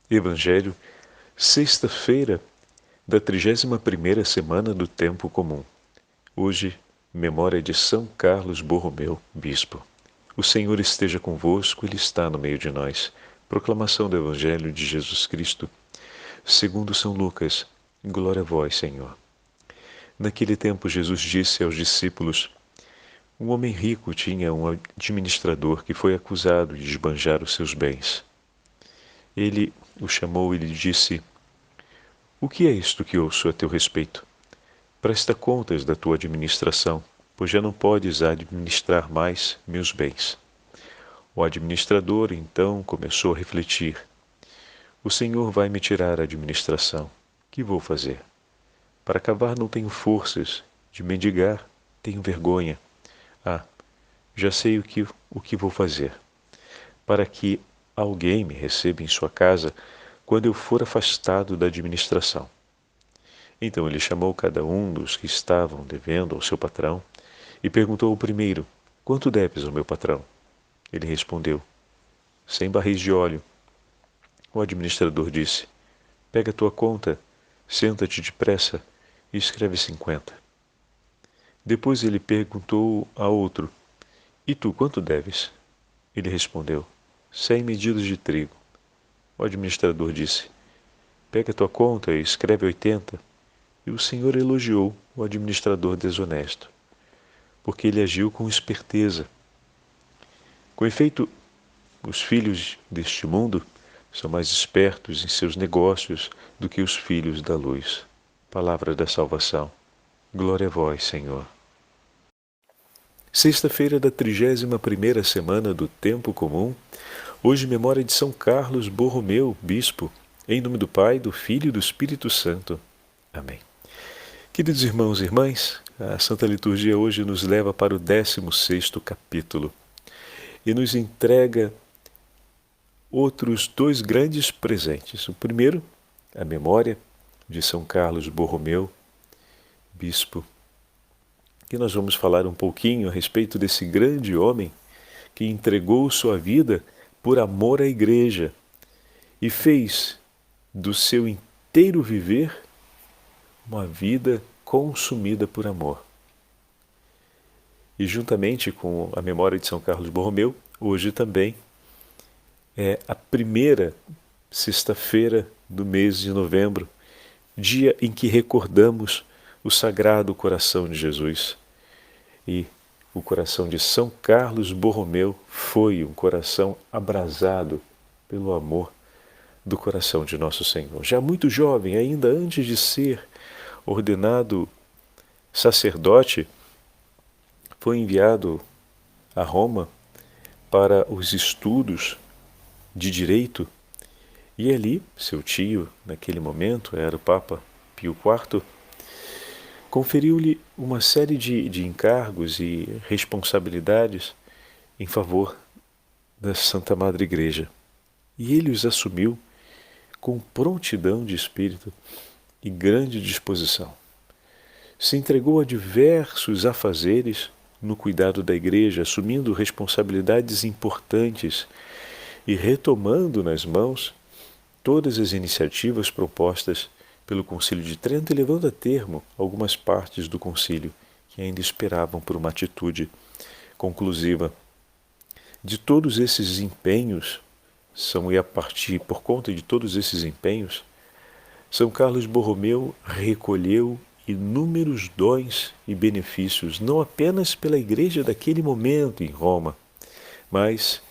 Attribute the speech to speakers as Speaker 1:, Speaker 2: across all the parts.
Speaker 1: Evangelho, sexta-feira da 31ª semana do Tempo Comum. Hoje, memória de São Carlos Borromeu, Bispo. O Senhor esteja convosco, Ele está no meio de nós. Proclamação do Evangelho de Jesus Cristo, segundo São Lucas. Glória a vós, Senhor. Naquele tempo, Jesus disse aos discípulos: um homem rico tinha um administrador que foi acusado de esbanjar os seus bens. Ele o chamou e lhe disse: o que é isto que ouço a teu respeito? Presta contas da tua administração, pois já não podes administrar mais meus bens. O administrador, então, começou a refletir: o Senhor vai me tirar a administração. Que vou fazer? Para cavar não tenho forças, de mendigar tenho vergonha. Ah, já sei o que vou fazer. Para que alguém me receba em sua casa quando eu for afastado da administração. Então ele chamou cada um dos que estavam devendo ao seu patrão e perguntou ao primeiro: quanto deves ao meu patrão? Ele respondeu: 100 barris de óleo. O administrador disse: pega a tua conta, senta-te depressa e escreve 50. Depois ele perguntou a outro: e tu quanto deves? Ele respondeu: 100 medidas de trigo. O administrador disse: pega a tua conta e escreve 80. E o Senhor elogiou o administrador desonesto, porque ele agiu com esperteza. Com efeito, os filhos deste mundo são mais espertos em seus negócios do que os filhos da luz. Palavra da salvação. Glória a vós, Senhor. Sexta-feira da 31ª semana do Tempo Comum. Hoje, memória de São Carlos Borromeu, Bispo, em nome do Pai, do Filho e do Espírito Santo. Amém. Queridos irmãos e irmãs, a Santa Liturgia hoje nos leva para o 16º capítulo e nos entrega outros dois grandes presentes. O primeiro, a memória de São Carlos Borromeu, Bispo, que nós vamos falar um pouquinho a respeito desse grande homem que entregou sua vida por amor à Igreja e fez do seu inteiro viver uma vida consumida por amor. E juntamente com a memória de São Carlos Borromeu, hoje também é a primeira sexta-feira do mês de novembro, dia em que recordamos o Sagrado Coração de Jesus. E o coração de São Carlos Borromeu foi um coração abrasado pelo amor do coração de Nosso Senhor. Já muito jovem, ainda antes de ser ordenado sacerdote, foi enviado a Roma para os estudos de direito e ali, seu tio, naquele momento, era o Papa Pio IV, conferiu-lhe uma série de encargos e responsabilidades em favor da Santa Madre Igreja. E ele os assumiu com prontidão de espírito e grande disposição. Se entregou a diversos afazeres no cuidado da Igreja, assumindo responsabilidades importantes e retomando nas mãos todas as iniciativas propostas pelo Concílio de Trento e levando a termo algumas partes do concílio que ainda esperavam por uma atitude conclusiva. De todos esses empenhos, e a partir por conta de todos esses empenhos, São Carlos Borromeu recolheu inúmeros dons e benefícios, não apenas pela Igreja daquele momento em Roma, mas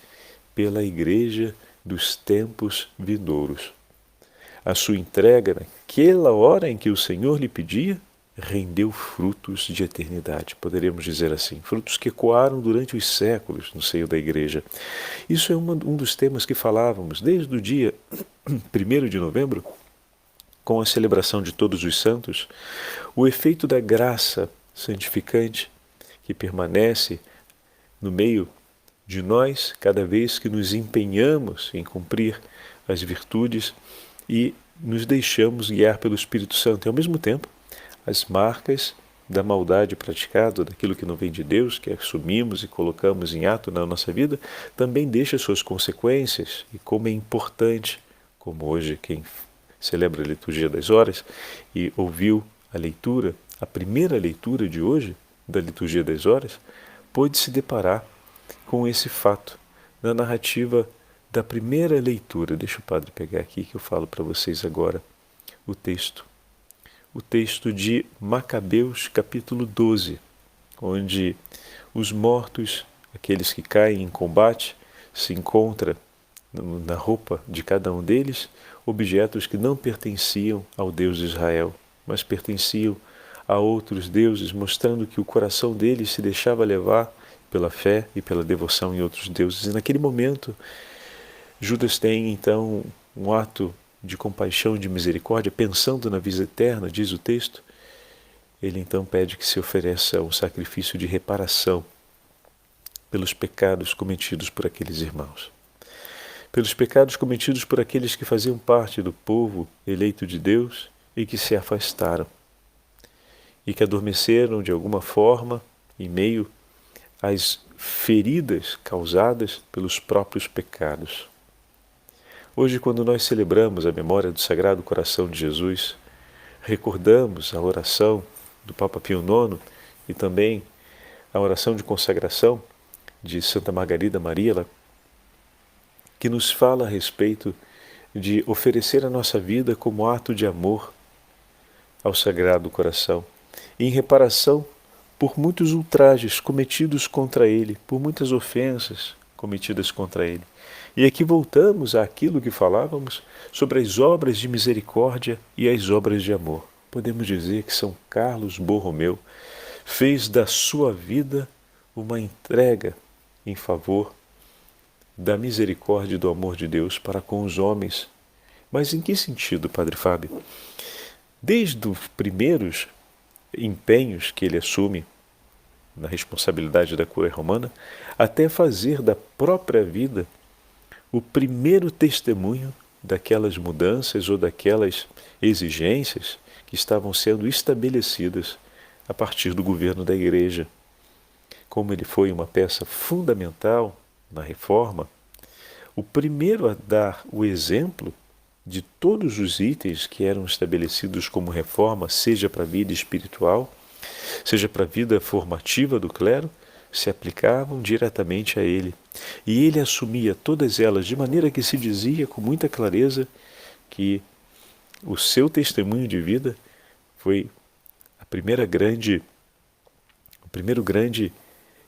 Speaker 1: pela Igreja dos tempos vindouros. A sua entrega, naquela hora em que o Senhor lhe pedia, rendeu frutos de eternidade, poderíamos dizer assim, frutos que ecoaram durante os séculos no seio da Igreja. Isso é um dos temas que falávamos desde o dia 1º de novembro, com a celebração de Todos os Santos, o efeito da graça santificante que permanece no meio de nós cada vez que nos empenhamos em cumprir as virtudes e nos deixamos guiar pelo Espírito Santo. E, ao mesmo tempo, as marcas da maldade praticada, daquilo que não vem de Deus, que assumimos e colocamos em ato na nossa vida, também deixa suas consequências. E como é importante, como hoje quem celebra a liturgia das horas e ouviu a leitura, a primeira leitura de hoje da liturgia das horas, pôde se deparar com esse fato na narrativa da primeira leitura. Deixa o padre pegar aqui que eu falo para vocês agora o texto. O texto de Macabeus, capítulo 12, onde os mortos, aqueles que caem em combate, se encontram na roupa de cada um deles objetos que não pertenciam ao Deus de Israel, mas pertenciam a outros deuses, mostrando que o coração deles se deixava levar pela fé e pela devoção em outros deuses. E naquele momento, Judas tem então um ato de compaixão e de misericórdia, pensando na vida eterna, diz o texto. Ele então pede que se ofereça um sacrifício de reparação pelos pecados cometidos por aqueles irmãos. Pelos pecados cometidos por aqueles que faziam parte do povo eleito de Deus e que se afastaram e que adormeceram de alguma forma em meio às feridas causadas pelos próprios pecados. Hoje, quando nós celebramos a memória do Sagrado Coração de Jesus, recordamos a oração do Papa Pio IX e também a oração de consagração de Santa Margarida Maria, que nos fala a respeito de oferecer a nossa vida como ato de amor ao Sagrado Coração, em reparação por muitos ultrajes cometidos contra ele, por muitas ofensas cometidas contra ele. E aqui voltamos àquilo que falávamos sobre as obras de misericórdia e as obras de amor. Podemos dizer que São Carlos Borromeu fez da sua vida uma entrega em favor da misericórdia e do amor de Deus para com os homens. Mas em que sentido, Padre Fábio? Desde os primeiros empenhos que ele assume na responsabilidade da Cúria Romana, até fazer da própria vida o primeiro testemunho daquelas mudanças ou daquelas exigências que estavam sendo estabelecidas a partir do governo da Igreja. Como ele foi uma peça fundamental na reforma, o primeiro a dar o exemplo de todos os itens que eram estabelecidos como reforma, seja para a vida espiritual, seja para a vida formativa do clero, se aplicavam diretamente a ele. E ele assumia todas elas de maneira que se dizia com muita clareza que o seu testemunho de vida foi o primeiro grande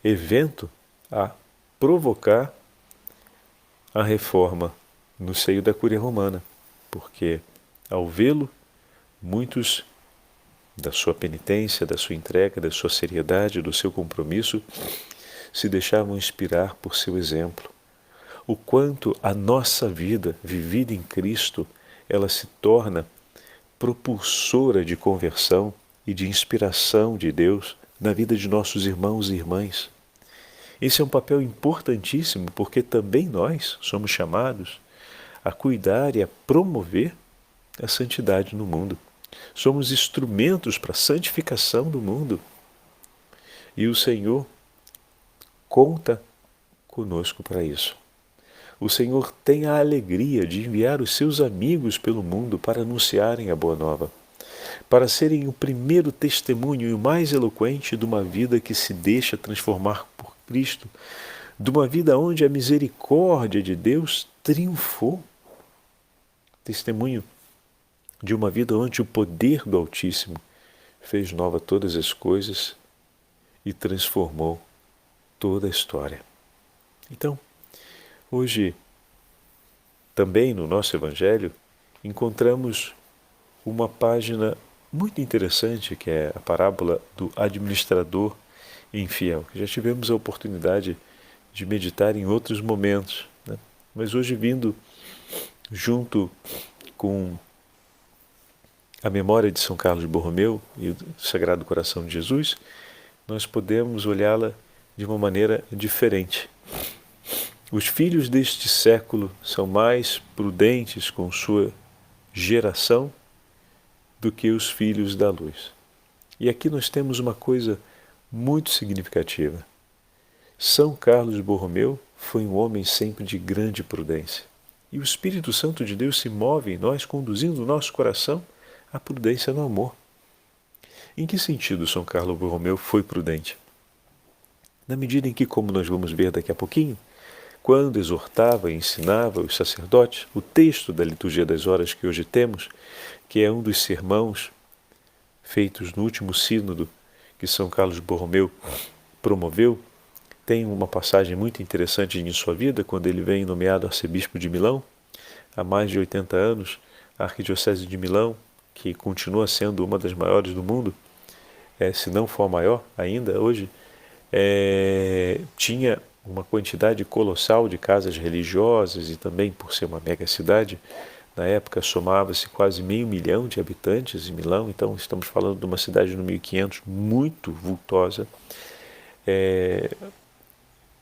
Speaker 1: evento a provocar a reforma no seio da Cúria Romana, porque ao vê-lo, muitos da sua penitência, da sua entrega, da sua seriedade, do seu compromisso, se deixavam inspirar por seu exemplo. O quanto a nossa vida, vivida em Cristo, ela se torna propulsora de conversão e de inspiração de Deus na vida de nossos irmãos e irmãs. Esse é um papel importantíssimo, porque também nós somos chamados a cuidar e a promover a santidade no mundo. Somos instrumentos para a santificação do mundo. E o Senhor conta conosco para isso. O Senhor tem a alegria de enviar os seus amigos pelo mundo para anunciarem a Boa Nova, para serem o primeiro testemunho e o mais eloquente de uma vida que se deixa transformar por Cristo, de uma vida onde a misericórdia de Deus triunfou. Testemunho de uma vida onde o poder do Altíssimo fez nova todas as coisas e transformou toda a história. Então, hoje, também no nosso Evangelho, encontramos uma página muito interessante, que é a parábola do administrador infiel, que já tivemos a oportunidade de meditar em outros momentos, né? Mas hoje, vindo junto com a memória de São Carlos Borromeu e do Sagrado Coração de Jesus, nós podemos olhá-la de uma maneira diferente. Os filhos deste século são mais prudentes com sua geração do que os filhos da luz. E aqui nós temos uma coisa muito significativa. São Carlos Borromeu foi um homem sempre de grande prudência. E o Espírito Santo de Deus se move em nós, conduzindo o nosso coração à prudência no amor. Em que sentido São Carlos Borromeu foi prudente? Na medida em que, como nós vamos ver daqui a pouquinho, quando exortava e ensinava os sacerdotes, o texto da Liturgia das Horas que hoje temos, que é um dos sermãos feitos no último sínodo que São Carlos Borromeu promoveu, tem uma passagem muito interessante em sua vida, quando ele vem nomeado arcebispo de Milão, há mais de 80 anos, a Arquidiocese de Milão, que continua sendo uma das maiores do mundo, se não for a maior ainda hoje, tinha uma quantidade colossal de casas religiosas e também, por ser uma mega cidade, na época somava-se quase 500 mil de habitantes em Milão, então estamos falando de uma cidade no 1500 muito vultosa.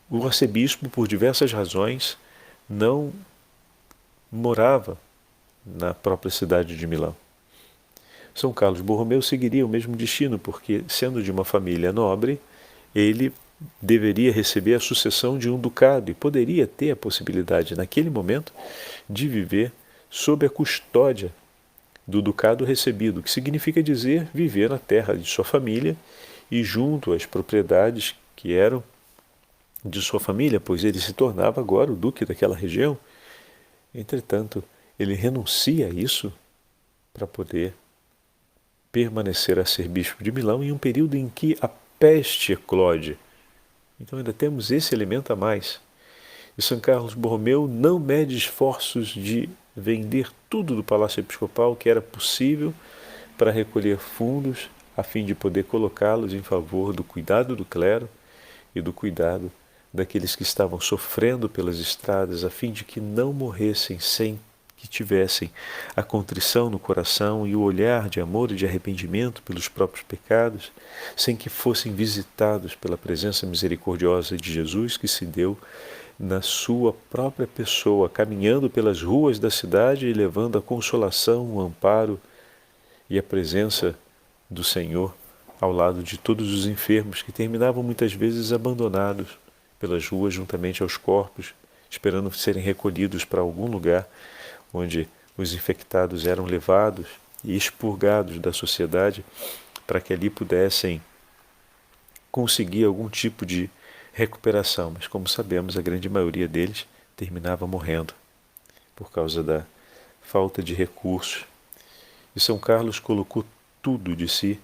Speaker 1: O arcebispo, por diversas razões, não morava na própria cidade de Milão. São Carlos Borromeu seguiria o mesmo destino, porque, sendo de uma família nobre, ele deveria receber a sucessão de um ducado e poderia ter a possibilidade, naquele momento, de viver sob a custódia do ducado recebido, que significa dizer viver na terra de sua família e junto às propriedades que eram de sua família, pois ele se tornava agora o duque daquela região. Entretanto, ele renuncia a isso para poder permanecer a ser bispo de Milão em um período em que a peste eclode. Então ainda temos esse elemento a mais. E São Carlos Borromeu não mede esforços de vender tudo do Palácio Episcopal que era possível para recolher fundos a fim de poder colocá-los em favor do cuidado do clero e do cuidado daqueles que estavam sofrendo pelas estradas, a fim de que não morressem sem que tivessem a contrição no coração e o olhar de amor e de arrependimento pelos próprios pecados, sem que fossem visitados pela presença misericordiosa de Jesus, que se deu na sua própria pessoa, caminhando pelas ruas da cidade e levando a consolação, o amparo e a presença do Senhor ao lado de todos os enfermos que terminavam muitas vezes abandonados pelas ruas juntamente aos corpos, esperando serem recolhidos para algum lugar onde os infectados eram levados e expurgados da sociedade para que ali pudessem conseguir algum tipo de recuperação. Mas, como sabemos, a grande maioria deles terminava morrendo por causa da falta de recursos. E São Carlos colocou tudo de si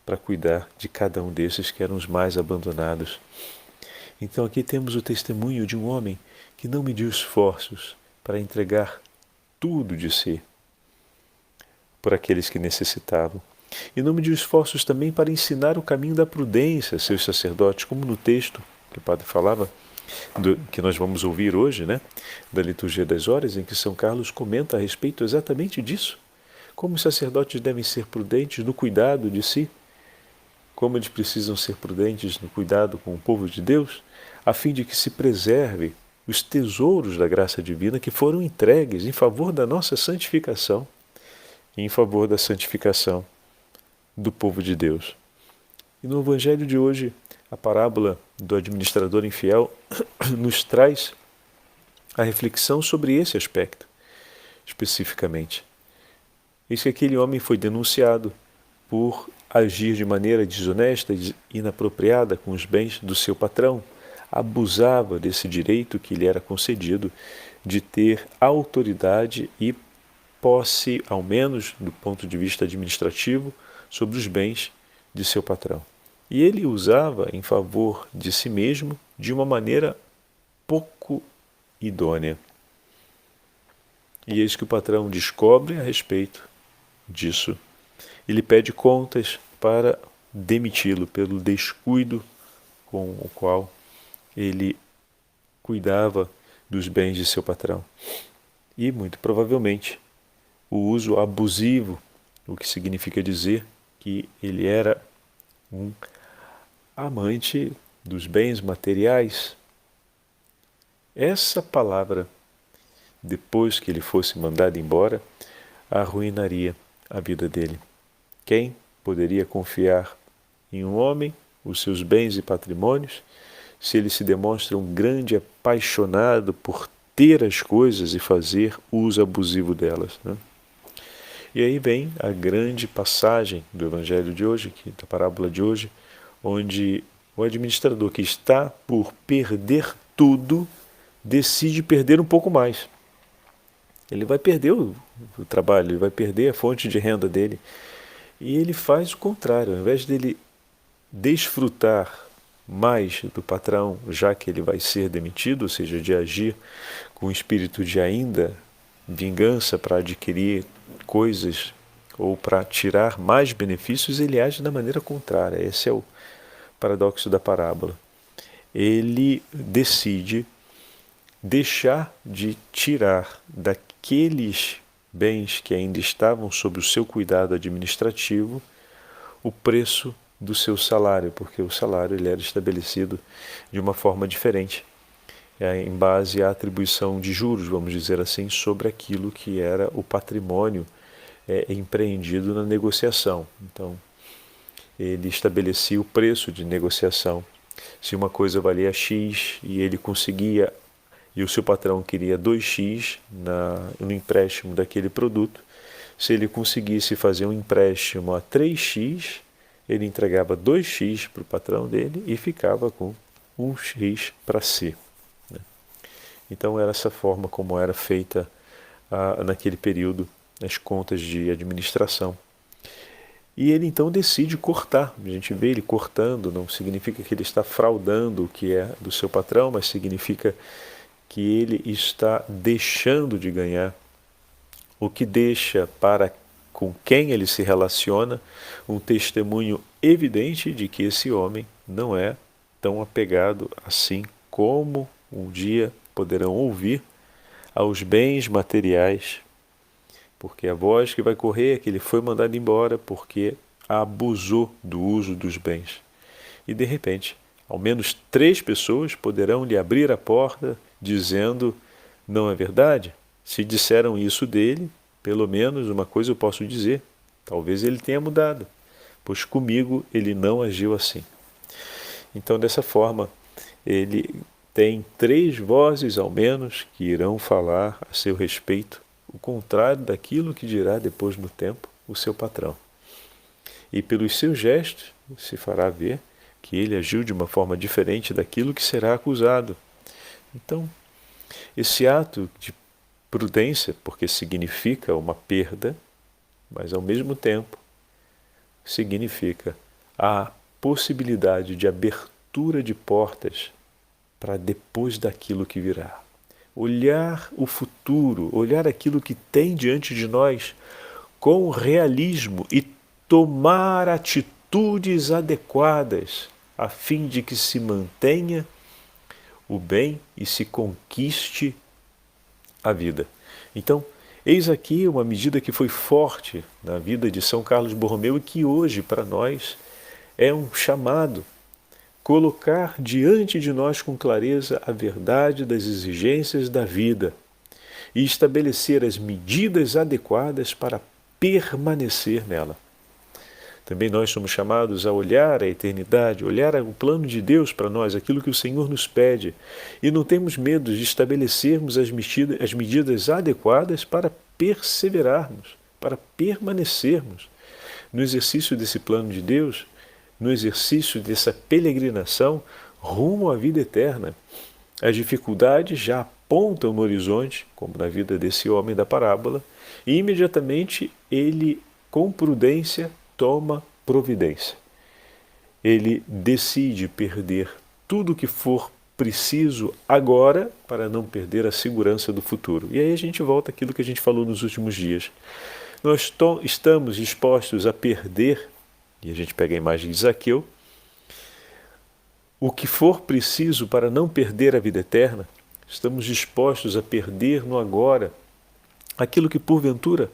Speaker 1: para cuidar de cada um desses que eram os mais abandonados. Então aqui temos o testemunho de um homem que não mediu esforços para entregar tudo de si por aqueles que necessitavam. E não mediu esforços também para ensinar o caminho da prudência a seus sacerdotes, como no texto que o padre falava, que nós vamos ouvir hoje, da Liturgia das Horas, em que São Carlos comenta a respeito exatamente disso. Como os sacerdotes devem ser prudentes no cuidado de si, como eles precisam ser prudentes no cuidado com o povo de Deus, a fim de que se preserve os tesouros da graça divina que foram entregues em favor da nossa santificação e em favor da santificação do povo de Deus. E no Evangelho de hoje, a parábola do administrador infiel nos traz a reflexão sobre esse aspecto, especificamente. Eis que aquele homem foi denunciado por agir de maneira desonesta e inapropriada com os bens do seu patrão, abusava desse direito que lhe era concedido de ter autoridade e posse, ao menos do ponto de vista administrativo, sobre os bens de seu patrão. E ele usava em favor de si mesmo de uma maneira pouco idônea. E eis que o patrão descobre a respeito disso. Ele pede contas para demiti-lo pelo descuido com o qual ele cuidava dos bens de seu patrão. E, muito provavelmente, o uso abusivo, o que significa dizer que ele era um amante dos bens materiais. Essa palavra, depois que ele fosse mandado embora, arruinaria a vida dele. Quem poderia confiar em um homem os seus bens e patrimônios se ele se demonstra um grande apaixonado por ter as coisas e fazer uso abusivo delas, né? E aí vem a grande passagem do Evangelho de hoje, da parábola de hoje, onde o administrador que está por perder tudo decide perder um pouco mais. Ele vai perder o trabalho, ele vai perder a fonte de renda dele. E ele faz o contrário, ao invés dele desfrutar mais do patrão, já que ele vai ser demitido, ou seja, de agir com o espírito de ainda vingança para adquirir coisas ou para tirar mais benefícios, ele age da maneira contrária. Esse é o paradoxo da parábola. Ele decide deixar de tirar daqueles bens que ainda estavam sob o seu cuidado administrativo o preço do seu salário, porque o salário ele era estabelecido de uma forma diferente, em base à atribuição de juros, vamos dizer assim, sobre aquilo que era o patrimônio empreendido na negociação. Então, ele estabelecia o preço de negociação. Se uma coisa valia X e ele conseguia, e o seu patrão queria 2x no empréstimo daquele produto, se ele conseguisse fazer um empréstimo a 3x, ele entregava 2x para o patrão dele e ficava com 1x para si. Então era essa forma como era feita naquele período as contas de administração. E ele então decide cortar. A gente vê ele cortando, não significa que ele está fraudando o que é do seu patrão, mas significa que ele está deixando de ganhar, o que deixa para com quem ele se relaciona um testemunho evidente de que esse homem não é tão apegado assim como um dia poderão ouvir aos bens materiais, porque a voz que vai correr é que ele foi mandado embora porque abusou do uso dos bens. E de repente, ao menos 3 pessoas poderão lhe abrir a porta dizendo: não é verdade? Se disseram isso dele, pelo menos uma coisa eu posso dizer, talvez ele tenha mudado, pois comigo ele não agiu assim. Então, dessa forma, ele tem 3 vozes ao menos que irão falar a seu respeito o contrário daquilo que dirá depois no tempo o seu patrão. E pelos seus gestos se fará ver que ele agiu de uma forma diferente daquilo que será acusado. Então, esse ato de prudência, porque significa uma perda, mas ao mesmo tempo significa a possibilidade de abertura de portas para depois daquilo que virá. Olhar o futuro, olhar aquilo que tem diante de nós com realismo e tomar atitudes adequadas a fim de que se mantenha o bem e se conquiste a vida. Então, eis aqui uma medida que foi forte na vida de São Carlos Borromeu e que hoje, para nós, é um chamado. Colocar diante de nós com clareza a verdade das exigências da vida e estabelecer as medidas adequadas para permanecer nela. Também nós somos chamados a olhar a eternidade, olhar o plano de Deus para nós, aquilo que o Senhor nos pede, e não temos medo de estabelecermos as medidas adequadas para perseverarmos, para permanecermos no exercício desse plano de Deus, no exercício dessa peregrinação rumo à vida eterna. As dificuldades já apontam no horizonte, como na vida desse homem da parábola, e imediatamente ele, com prudência, toma providência. Ele decide perder tudo o que for preciso agora para não perder a segurança do futuro. E aí a gente volta àquilo que a gente falou nos últimos dias. Nós estamos dispostos a perder, e a gente pega a imagem de Zaqueu, o que for preciso para não perder a vida eterna. Estamos dispostos a perder no agora aquilo que porventura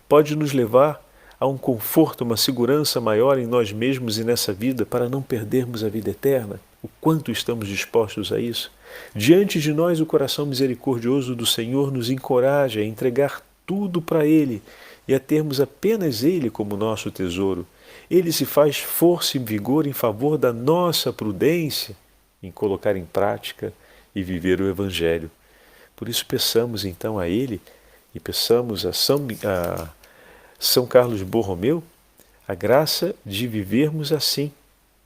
Speaker 1: pode nos levar a um conforto, uma segurança maior em nós mesmos e nessa vida para não perdermos a vida eterna. O quanto estamos dispostos a isso? Diante de nós, o coração misericordioso do Senhor nos encoraja a entregar tudo para Ele e a termos apenas Ele como nosso tesouro. Ele se faz força e vigor em favor da nossa prudência em colocar em prática e viver o Evangelho. Por isso peçamos então a Ele e peçamos a São Carlos Borromeu a graça de vivermos assim.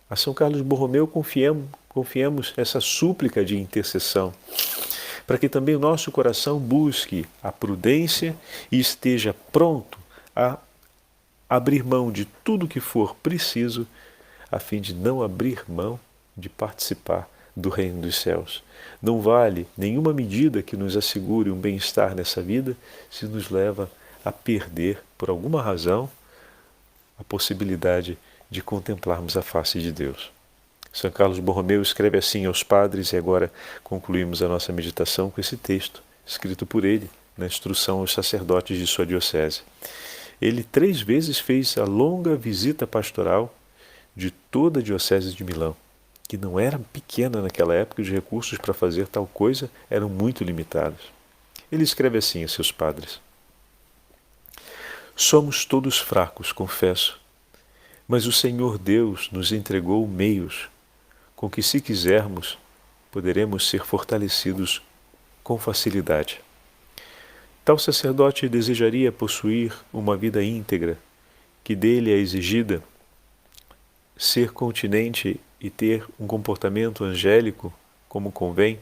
Speaker 1: A São Carlos Borromeu confiemos essa súplica de intercessão, para que também o nosso coração busque a prudência e esteja pronto a abrir mão de tudo que for preciso, a fim de não abrir mão de participar do reino dos céus. Não vale nenhuma medida que nos assegure um bem-estar nessa vida se nos leva a perder, por alguma razão, a possibilidade de contemplarmos a face de Deus. São Carlos Borromeu escreve assim aos padres, e agora concluímos a nossa meditação com esse texto, escrito por ele, na instrução aos sacerdotes de sua diocese. Ele 3 vezes fez a longa visita pastoral de toda a diocese de Milão, que não era pequena naquela época, os recursos para fazer tal coisa eram muito limitados. Ele escreve assim a seus padres: somos todos fracos, confesso, mas o Senhor Deus nos entregou meios com que, se quisermos, poderemos ser fortalecidos com facilidade. Tal sacerdote desejaria possuir uma vida íntegra, que dele é exigida ser continente e ter um comportamento angélico, como convém,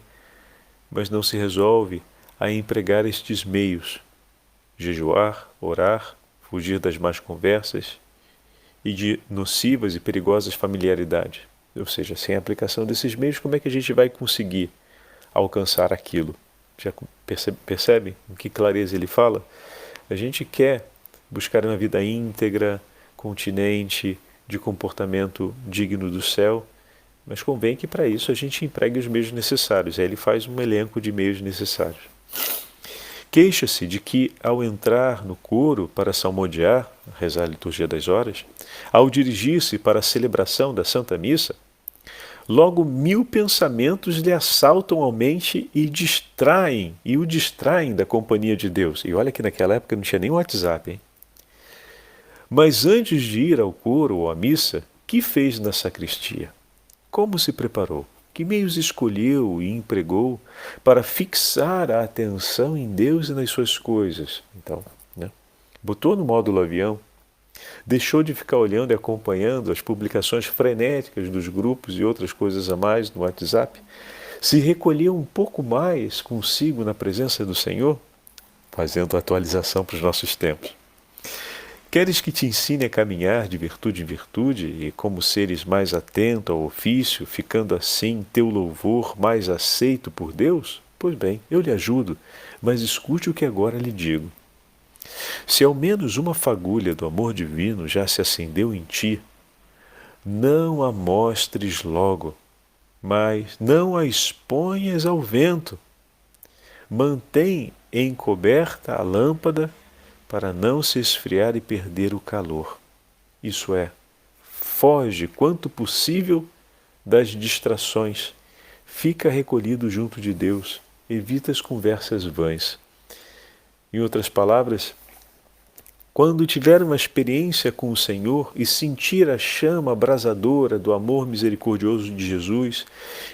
Speaker 1: mas não se resolve a empregar estes meios: jejuar, orar, fugir das más conversas e de nocivas e perigosas familiaridades. Ou seja, sem a aplicação desses meios, como é que a gente vai conseguir alcançar aquilo? Já percebe com que clareza ele fala? A gente quer buscar uma vida íntegra, continente, de comportamento digno do céu, mas convém que para isso a gente empregue os meios necessários. Aí ele faz um elenco de meios necessários. Queixa-se de que, ao entrar no coro para salmodiar, rezar a liturgia das horas, ao dirigir-se para a celebração da Santa Missa, logo 1000 pensamentos lhe assaltam a mente e o distraem da companhia de Deus. E olha que naquela época não tinha nem WhatsApp, hein? Mas antes de ir ao coro ou à missa, que fez na sacristia? Como se preparou? Que meios escolheu e empregou para fixar a atenção em Deus e nas suas coisas? Então, botou no módulo avião, deixou de ficar olhando e acompanhando as publicações frenéticas dos grupos e outras coisas a mais no WhatsApp, se recolheu um pouco mais consigo na presença do Senhor, fazendo atualização para os nossos tempos. Queres que te ensine a caminhar de virtude em virtude e como seres mais atento ao ofício, ficando assim teu louvor mais aceito por Deus? Pois bem, eu lhe ajudo, mas escute o que agora lhe digo. Se ao menos uma fagulha do amor divino já se acendeu em ti, não a mostres logo, mas não a exponhas ao vento. Mantém encoberta a lâmpada para não se esfriar e perder o calor. Isso é, foge quanto possível das distrações, fica recolhido junto de Deus, evita as conversas vãs. Em outras palavras, quando tiver uma experiência com o Senhor e sentir a chama abrasadora do amor misericordioso de Jesus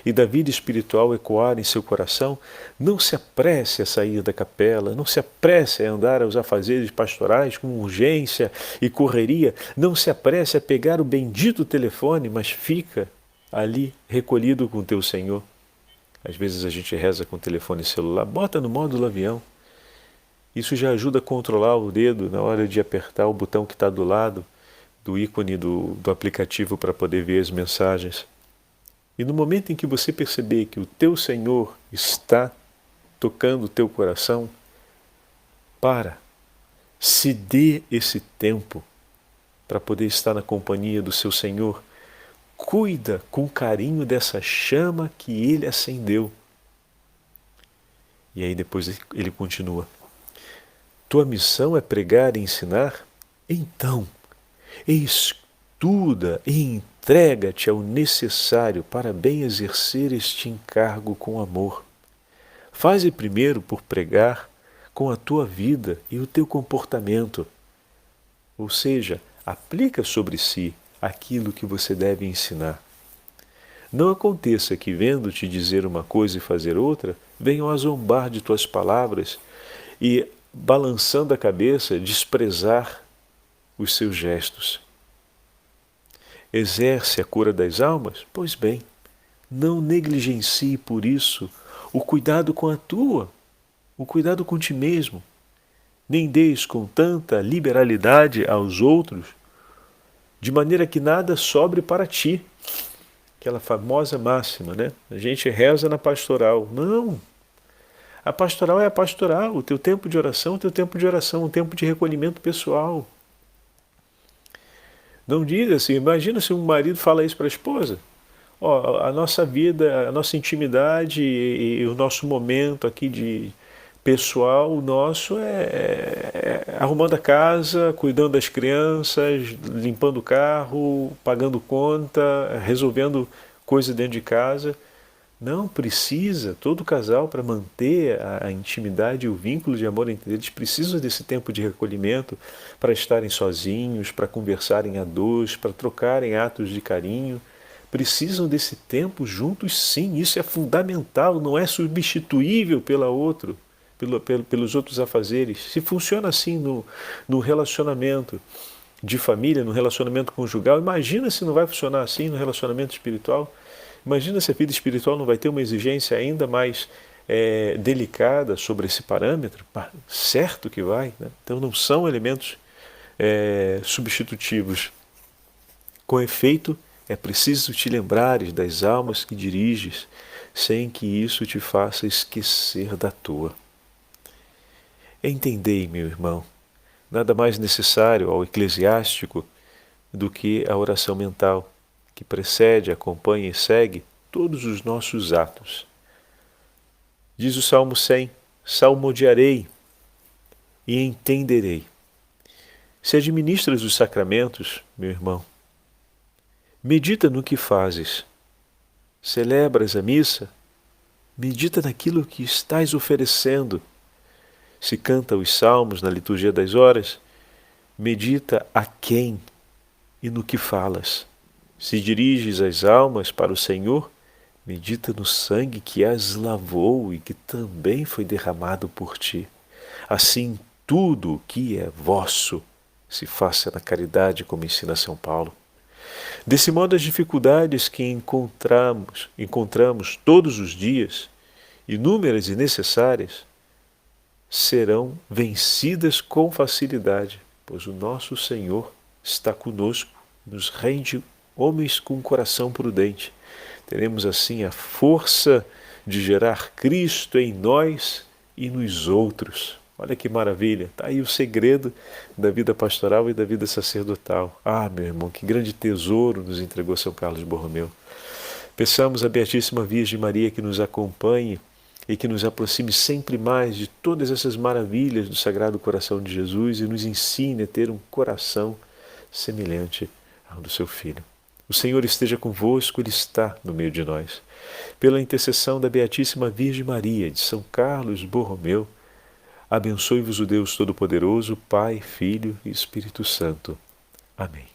Speaker 1: e da vida espiritual ecoar em seu coração, não se apresse a sair da capela, não se apresse a andar aos afazeres pastorais com urgência e correria, não se apresse a pegar o bendito telefone, mas fica ali recolhido com o teu Senhor. Às vezes a gente reza com o telefone celular, bota no módulo avião. Isso já ajuda a controlar o dedo na hora de apertar o botão que está do lado do ícone do aplicativo para poder ver as mensagens. E no momento em que você perceber que o teu Senhor está tocando o teu coração, se dê esse tempo para poder estar na companhia do seu Senhor. Cuida com carinho dessa chama que Ele acendeu. E aí depois ele continua. Tua missão é pregar e ensinar? Então, estuda e entrega-te ao necessário para bem exercer este encargo com amor. Faze primeiro por pregar com a tua vida e o teu comportamento. Ou seja, aplica sobre si aquilo que você deve ensinar. Não aconteça que, vendo-te dizer uma coisa e fazer outra, venham a zombar de tuas palavras e, balançando a cabeça, desprezar os seus gestos. Exerce a cura das almas? Pois bem, não negligencie por isso o cuidado com o cuidado com ti mesmo. Nem deis com tanta liberalidade aos outros, de maneira que nada sobre para ti. Aquela famosa máxima, né? A gente reza na pastoral. Não! A pastoral é a pastoral, o teu tempo de oração, um tempo de recolhimento pessoal. Não diga assim, imagina se um marido fala isso para a esposa. Ó, a nossa vida, a nossa intimidade e o nosso momento aqui de pessoal, o nosso é arrumando a casa, cuidando das crianças, limpando o carro, pagando conta, resolvendo coisa dentro de casa. Não precisa, todo casal, para manter a intimidade e o vínculo de amor entre eles, precisa desse tempo de recolhimento para estarem sozinhos, para conversarem a dois, para trocarem atos de carinho. Precisam desse tempo juntos, sim, isso é fundamental, não é substituível pelos outros afazeres. Se funciona assim no relacionamento de família, no relacionamento conjugal, imagina se não vai funcionar assim no relacionamento espiritual. Imagina se a vida espiritual não vai ter uma exigência ainda mais delicada sobre esse parâmetro. Certo que vai, né? Então não são elementos substitutivos. Com efeito, é preciso te lembrares das almas que diriges, sem que isso te faça esquecer da tua. Entendei, meu irmão, nada mais necessário ao eclesiástico do que a oração mental, que precede, acompanha e segue todos os nossos atos. Diz o Salmo 100, salmodiarei e entenderei. Se administras os sacramentos, meu irmão, medita no que fazes. Celebras a missa, medita naquilo que estás oferecendo. Se canta os salmos na liturgia das horas, medita a quem e no que falas. Se diriges as almas para o Senhor, medita no sangue que as lavou e que também foi derramado por ti. Assim, tudo o que é vosso se faça na caridade, como ensina São Paulo. Desse modo, as dificuldades que encontramos todos os dias, inúmeras e necessárias, serão vencidas com facilidade, pois o nosso Senhor está conosco, nos rende homens com um coração prudente. Teremos assim a força de gerar Cristo em nós e nos outros. Olha que maravilha, está aí o segredo da vida pastoral e da vida sacerdotal. Ah, meu irmão, que grande tesouro nos entregou São Carlos Borromeu. Peçamos à Beatíssima Virgem Maria que nos acompanhe e que nos aproxime sempre mais de todas essas maravilhas do Sagrado Coração de Jesus e nos ensine a ter um coração semelhante ao do seu Filho. O Senhor esteja convosco, Ele está no meio de nós. Pela intercessão da Beatíssima Virgem Maria, de São Carlos Borromeu, abençoe-vos o Deus Todo-Poderoso, Pai, Filho e Espírito Santo. Amém.